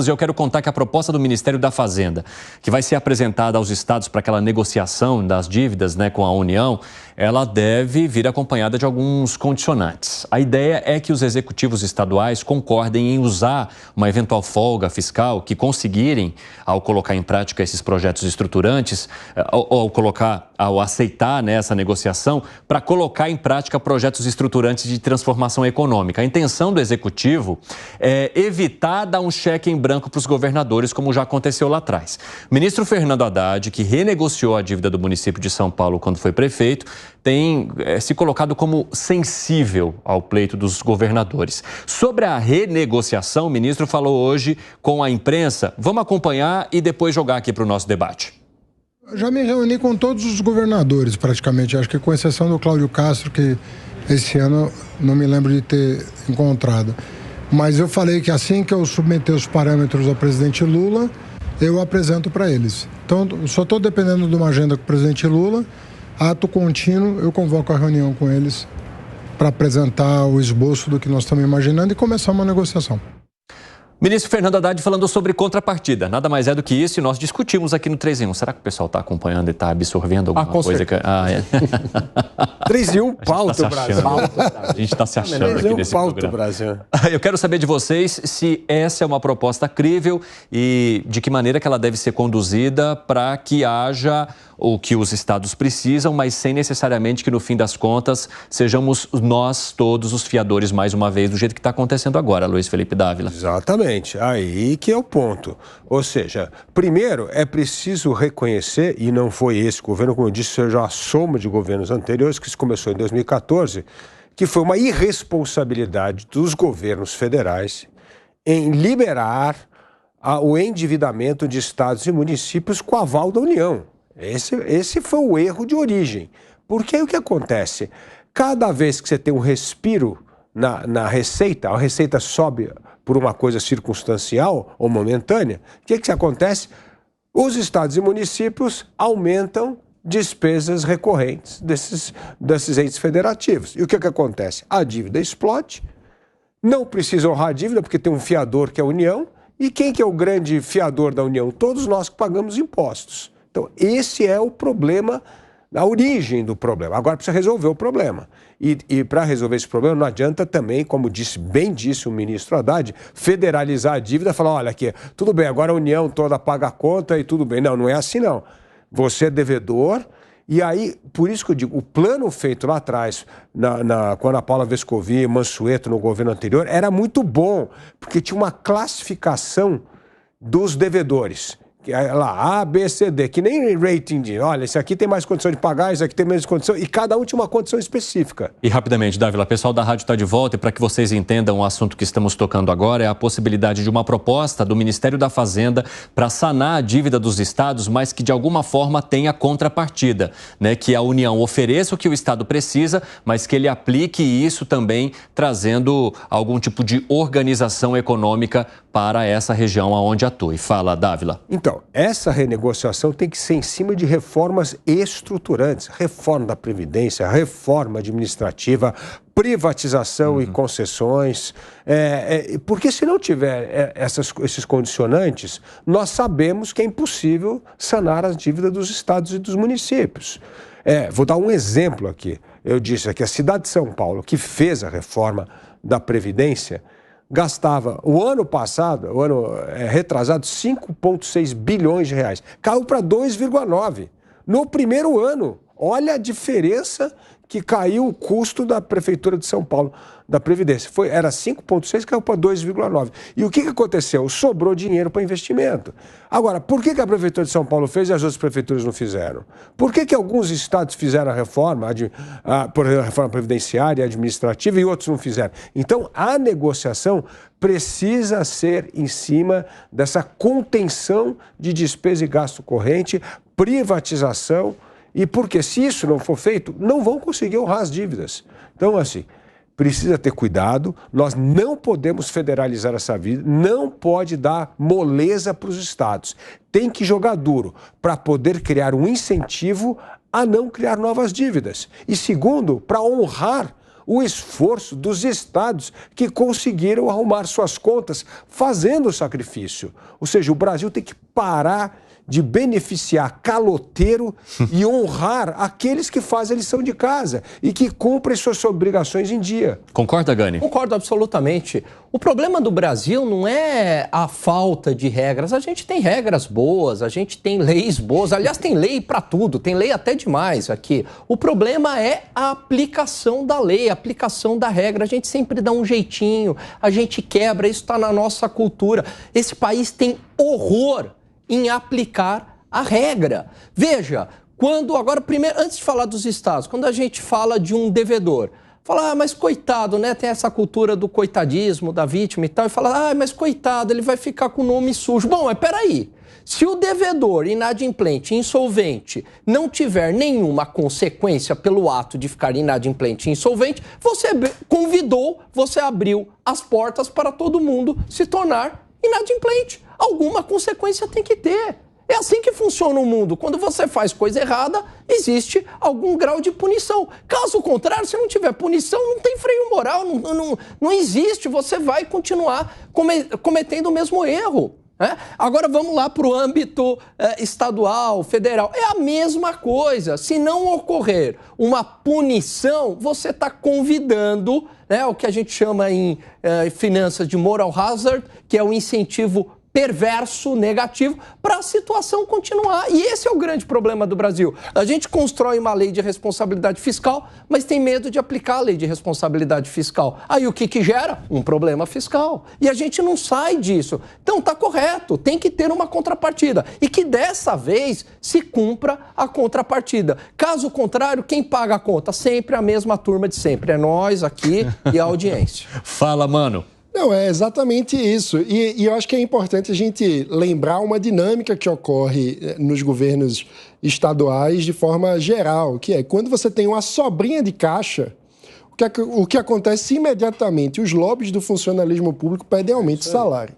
E eu quero contar que a proposta do Ministério da Fazenda, que vai ser apresentada aos estados para aquela negociação das dívidas, com a União, ela deve vir acompanhada de alguns condicionantes. A ideia é que os executivos estaduais concordem em usar uma eventual folga fiscal que conseguirem, ao colocar em prática esses projetos estruturantes, ao aceitar essa negociação, para colocar em prática projetos estruturantes de transformação econômica. A intenção do executivo é evitar dar um cheque em branco para os governadores, como já aconteceu lá atrás. O ministro Fernando Haddad, que renegociou a dívida do município de São Paulo quando foi prefeito, tem se colocado como sensível ao pleito dos governadores. Sobre a renegociação, o ministro falou hoje com a imprensa. Vamos acompanhar e depois jogar aqui para o nosso debate. Eu já me reuni com todos os governadores, praticamente. Acho que com exceção do Cláudio Castro, que esse ano não me lembro de ter encontrado. Mas eu falei que assim que eu submeter os parâmetros ao presidente Lula, eu apresento para eles. Então, só estou dependendo de uma agenda com o presidente Lula. Ato contínuo, eu convoco a reunião com eles para apresentar o esboço do que nós estamos imaginando e começar uma negociação. Ministro Fernando Haddad falando sobre contrapartida. Nada mais é do que isso e nós discutimos aqui no 3 em 1. Será que o pessoal está acompanhando e está absorvendo alguma coisa? 3 em 1, pauta, Brasil. A gente está se achando aqui nesse programa. Brasil. Eu quero saber de vocês se essa é uma proposta crível e de que maneira que ela deve ser conduzida para que haja o que os estados precisam, mas sem necessariamente que, no fim das contas, sejamos nós todos os fiadores, mais uma vez, do jeito que está acontecendo agora, Luiz Felipe Dávila. Exatamente. Aí que é o ponto. Ou seja, primeiro é preciso reconhecer, e não foi esse governo, como eu disse, seja a soma de governos anteriores, que isso começou em 2014, que foi uma irresponsabilidade dos governos federais em liberar o endividamento de estados e municípios com aval da União. Esse foi o erro de origem. Porque aí o que acontece? Cada vez que você tem um respiro na receita, a receita sobe por uma coisa circunstancial ou momentânea, o que acontece? Os estados e municípios aumentam despesas recorrentes desses entes federativos. E o que acontece? A dívida explode, não precisa honrar a dívida porque tem um fiador que é a União, e quem que é o grande fiador da União? Todos nós que pagamos impostos. Então, esse é o problema, a origem do problema. Agora precisa resolver o problema. E para resolver esse problema, não adianta também, como bem disse o ministro Haddad, federalizar a dívida e falar, olha aqui, tudo bem, agora a União toda paga a conta e tudo bem. Não, não é assim não. Você é devedor, e aí, por isso que eu digo, o plano feito lá atrás, quando a Paula Vescovi e Mansueto no governo anterior, era muito bom, porque tinha uma classificação dos devedores. Lá, A, B, C, D, que nem rating de, olha, esse aqui tem mais condição de pagar, esse aqui tem menos condição, e cada um tinha uma condição específica. E rapidamente, Dávila, o pessoal da rádio está de volta, e para que vocês entendam o assunto que estamos tocando agora, é a possibilidade de uma proposta do Ministério da Fazenda para sanar a dívida dos estados, mas que de alguma forma tenha contrapartida, que a União ofereça o que o estado precisa, mas que ele aplique isso também trazendo algum tipo de organização econômica para essa região onde atua. Fala, Dávila. Então, essa renegociação tem que ser em cima de reformas estruturantes, reforma da Previdência, reforma administrativa, privatização e concessões, porque se não tiver esses condicionantes, nós sabemos que é impossível sanar as dívidas dos estados e dos municípios. Vou dar um exemplo aqui. Eu disse que a cidade de São Paulo, que fez a reforma da Previdência, gastava, o ano passado, o ano retrasado, 5,6 bilhões de reais. Caiu para 2,9. No primeiro ano, olha a diferença que caiu o custo da Prefeitura de São Paulo, da Previdência. Era 5,6, caiu para 2,9. E o que aconteceu? Sobrou dinheiro para investimento. Agora, por que a Prefeitura de São Paulo fez e as outras prefeituras não fizeram? Por que alguns estados fizeram a reforma, por exemplo, a reforma previdenciária e administrativa, e outros não fizeram? Então, a negociação precisa ser em cima dessa contenção de despesa e gasto corrente, privatização, e porque se isso não for feito, não vão conseguir honrar as dívidas. Então, assim, precisa ter cuidado, nós não podemos federalizar essa vida, não pode dar moleza para os estados. Tem que jogar duro para poder criar um incentivo a não criar novas dívidas. E segundo, para honrar o esforço dos estados que conseguiram arrumar suas contas fazendo o sacrifício. Ou seja, o Brasil tem que parar de beneficiar caloteiro e honrar aqueles que fazem a lição de casa e que cumprem suas obrigações em dia. Concorda, Gani? Concordo absolutamente. O problema do Brasil não é a falta de regras. A gente tem regras boas, a gente tem leis boas. Aliás, tem lei para tudo, tem lei até demais aqui. O problema é a aplicação da lei, a aplicação da regra. A gente sempre dá um jeitinho, a gente quebra, isso está na nossa cultura. Esse país tem horror em aplicar a regra. Veja, agora primeiro, antes de falar dos estados, quando a gente fala de um devedor, fala, mas coitado, né? Tem essa cultura do coitadismo, da vítima e tal, e fala, mas coitado, ele vai ficar com o nome sujo. Bom, mas peraí, se o devedor inadimplente, insolvente, não tiver nenhuma consequência pelo ato de ficar inadimplente e insolvente, você convidou, você abriu as portas para todo mundo se tornar inadimplente. Alguma consequência tem que ter. É assim que funciona o mundo. Quando você faz coisa errada, existe algum grau de punição. Caso contrário, se não tiver punição, não tem freio moral, não existe. Você vai continuar cometendo o mesmo erro. Agora vamos lá para o âmbito estadual, federal. É a mesma coisa. Se não ocorrer uma punição, você está convidando o que a gente chama em finanças de moral hazard, que é o incentivo perverso, negativo, para a situação continuar. E esse é o grande problema do Brasil. A gente constrói uma lei de responsabilidade fiscal, mas tem medo de aplicar a lei de responsabilidade fiscal. Aí o que gera? Um problema fiscal. E a gente não sai disso. Então tá correto, tem que ter uma contrapartida. E que dessa vez se cumpra a contrapartida. Caso contrário, quem paga a conta? Sempre a mesma turma de sempre. É nós aqui e a audiência. Fala, mano. Não, é exatamente isso. E eu acho que é importante a gente lembrar uma dinâmica que ocorre nos governos estaduais de forma geral, que é quando você tem uma sobrinha de caixa, o que acontece imediatamente? Os lobbies do funcionalismo público pedem aumento de salário.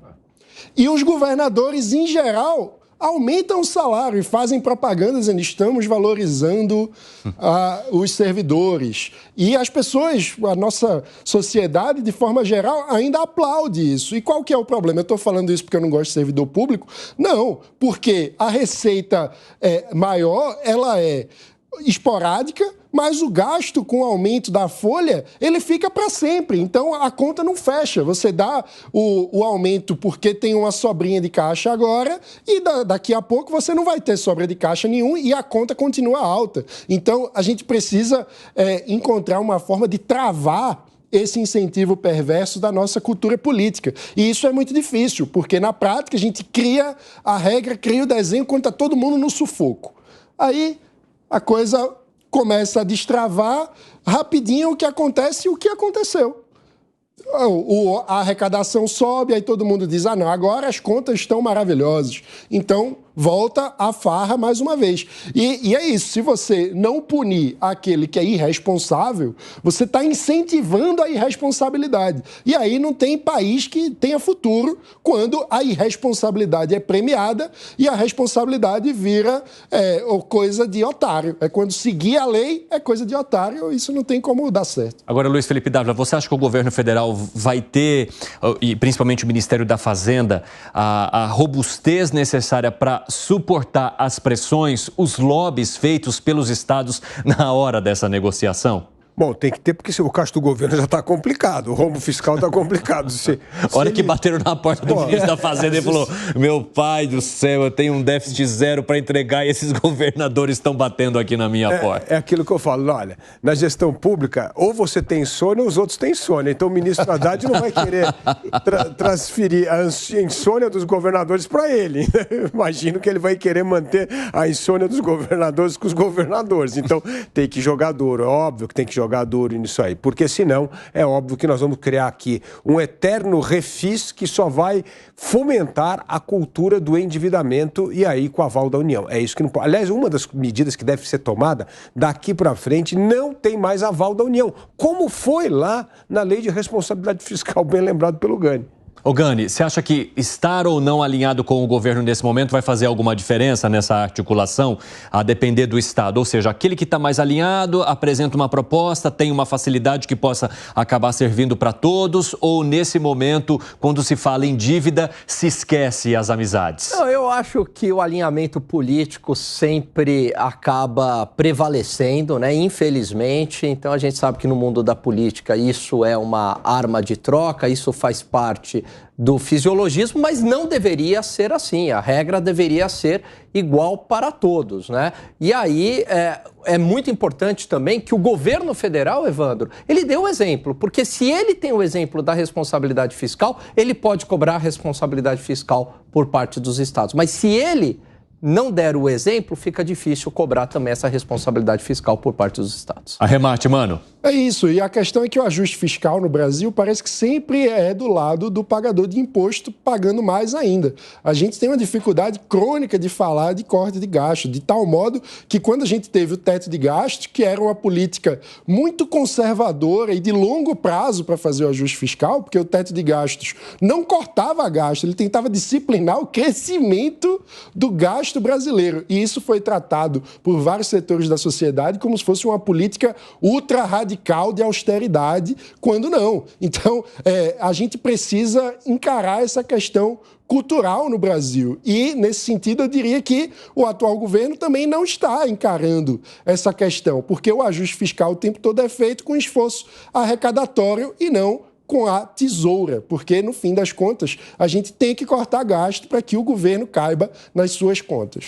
E os governadores, em geral, aumentam o salário e fazem propaganda dizendo estamos valorizando os servidores. E as pessoas, a nossa sociedade, de forma geral, ainda aplaude isso. E qual que é o problema? Eu estou falando isso porque eu não gosto de servidor público? Não, porque a receita maior, ela é esporádica, mas o gasto com o aumento da folha, ele fica para sempre. Então, a conta não fecha. Você dá o aumento porque tem uma sobrinha de caixa agora e daqui a pouco você não vai ter sobra de caixa nenhum e a conta continua alta. Então, a gente precisa encontrar uma forma de travar esse incentivo perverso da nossa cultura política. E isso é muito difícil, porque na prática a gente cria a regra, cria o desenho quando está todo mundo no sufoco. Aí a coisa começa a destravar rapidinho o que acontece e o que aconteceu. A arrecadação sobe, aí todo mundo diz, não, agora as contas estão maravilhosas. Então, volta a farra mais uma vez. E é isso, se você não punir aquele que é irresponsável, você está incentivando a irresponsabilidade. E aí não tem país que tenha futuro quando a irresponsabilidade é premiada e a responsabilidade vira coisa de otário. É quando seguir a lei é coisa de otário, isso não tem como dar certo. Agora, Luiz Felipe Dávila, você acha que o governo federal vai ter, e principalmente o Ministério da Fazenda, a robustez necessária para suportar as pressões, os lobbies feitos pelos estados na hora dessa negociação? Bom, tem que ter, porque o gasto do governo já está complicado, o rombo fiscal está complicado. Hora que bateram na porta do ministro da Fazenda e falou, meu pai do céu, eu tenho um déficit zero para entregar e esses governadores estão batendo aqui na minha porta. É aquilo que eu falo, olha, na gestão pública, ou você tem insônia ou os outros têm insônia. Então o ministro Haddad não vai querer transferir a insônia dos governadores para ele. Imagino que ele vai querer manter a insônia dos governadores com os governadores. Então tem que jogar duro, é óbvio que tem que jogar duro nisso aí, porque senão é óbvio que nós vamos criar aqui um eterno refis que só vai fomentar a cultura do endividamento e aí com o aval da União. É isso que não pode. Aliás, uma das medidas que deve ser tomada daqui para frente não tem mais aval da União, como foi lá na Lei de Responsabilidade Fiscal, bem lembrado pelo Gani. Ô Gani, você acha que estar ou não alinhado com o governo nesse momento vai fazer alguma diferença nessa articulação, a depender do Estado? Ou seja, aquele que está mais alinhado apresenta uma proposta, tem uma facilidade que possa acabar servindo para todos, ou nesse momento, quando se fala em dívida, se esquece as amizades? Não, eu acho que o alinhamento político sempre acaba prevalecendo, né? Infelizmente. Então a gente sabe que no mundo da política isso é uma arma de troca, isso faz parte do fisiologismo, mas não deveria ser assim. A regra deveria ser igual para todos, né? E aí é muito importante também que o governo federal, Evandro, ele dê o exemplo, porque se ele tem o exemplo da responsabilidade fiscal, ele pode cobrar a responsabilidade fiscal por parte dos estados. Mas se ele não der o exemplo, fica difícil cobrar também essa responsabilidade fiscal por parte dos estados. Arremate, mano. É isso, e a questão é que o ajuste fiscal no Brasil parece que sempre é do lado do pagador de imposto pagando mais ainda. A gente tem uma dificuldade crônica de falar de corte de gasto, de tal modo que quando a gente teve o teto de gastos, que era uma política muito conservadora e de longo prazo para fazer o ajuste fiscal, porque o teto de gastos não cortava gasto, ele tentava disciplinar o crescimento do gasto brasileiro. E isso foi tratado por vários setores da sociedade como se fosse uma política ultra radical de austeridade, quando não. Então, a gente precisa encarar essa questão cultural no Brasil. E, nesse sentido, eu diria que o atual governo também não está encarando essa questão, porque o ajuste fiscal o tempo todo é feito com esforço arrecadatório e não com a tesoura, porque, no fim das contas, a gente tem que cortar gasto para que o governo caiba nas suas contas.